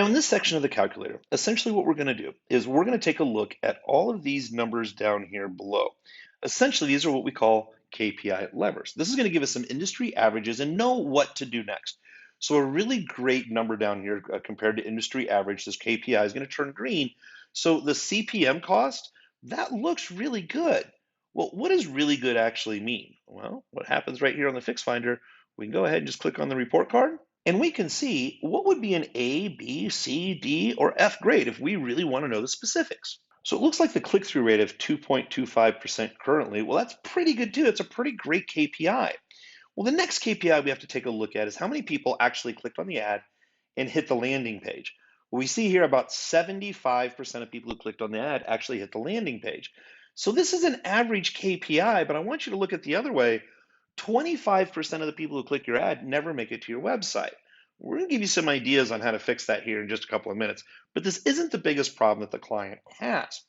Now, in this section of the calculator, essentially what we're going to do is we're going to take a look at all of these numbers down here below. Essentially, these are what we call KPI levers. This is going to give us some industry averages and know what to do next. So a really great number down here compared to industry average, this KPI is going to turn green. So the CPM cost, that looks really good. Well, what does really good actually mean? Well, what happens right here on the Fix Finder, we can go ahead and just click on the report card. And we can see what would be an A, B, C, D, or F grade if we really want to know the specifics. So it looks like the click-through rate of 2.25% currently, well, that's pretty good too. It's a pretty great KPI. Well, the next KPI we have to take a look at is how many people actually clicked on the ad and hit the landing page. Well, we see here about 75% of people who clicked on the ad actually hit the landing page. So this is an average KPI, but I want you to look at the other way. 25% of the people who click your ad never make it to your website. We're going to give you some ideas on how to fix that here in just a couple of minutes, but this isn't the biggest problem that the client has.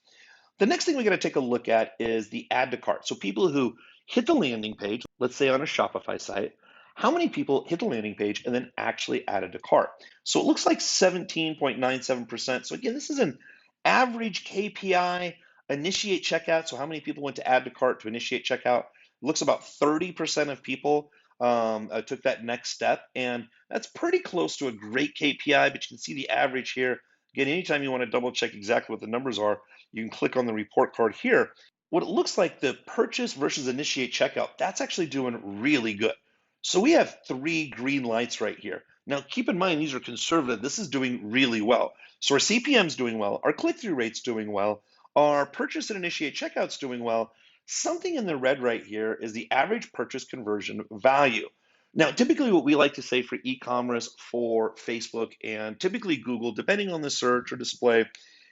The next thing we got to take a look at is the add to cart. So people who hit the landing page, let's say on a Shopify site, how many people hit the landing page and then actually added to cart? So it looks like 17.97%. So again, this is an average KPI. Initiate checkout. So how many people went to add to cart to initiate checkout? It looks about 30% of people took that next step, and that's pretty close to a great KPI, but you can see the average here. Again, anytime you want to double check exactly what the numbers are, you can click on the report card here. What it looks like, the purchase versus initiate checkout, that's actually doing really good. So we have 3 green lights right here. Now, keep in mind, these are conservative. This is doing really well. So our CPM is doing well, our click-through rate's doing well, our purchase and initiate checkout's doing well. Something in the red right here is the average purchase conversion value. Now, typically what we like to say for e-commerce, for Facebook, and typically Google, depending on the search or display,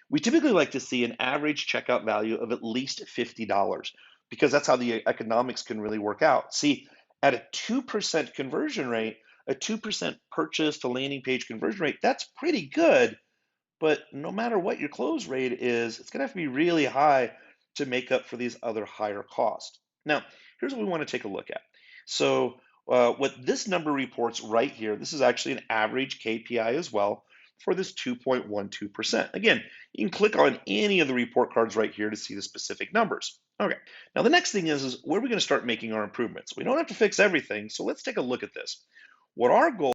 we typically like to see an average checkout value of at least $50 because that's how the economics can really work out. See, at a 2% conversion rate, a 2% purchase to landing page conversion rate, that's pretty good. But no matter what your close rate is, it's going to have to be really high to make up for these other higher costs. Now, here's what we want to take a look at. So what this number reports right here, this is actually an average KPI as well for this 2.12%. Again, you can click on any of the report cards right here to see the specific numbers. Okay, now the next thing is where are we going to start making our improvements? We don't have to fix everything, so let's take a look at this. What our goal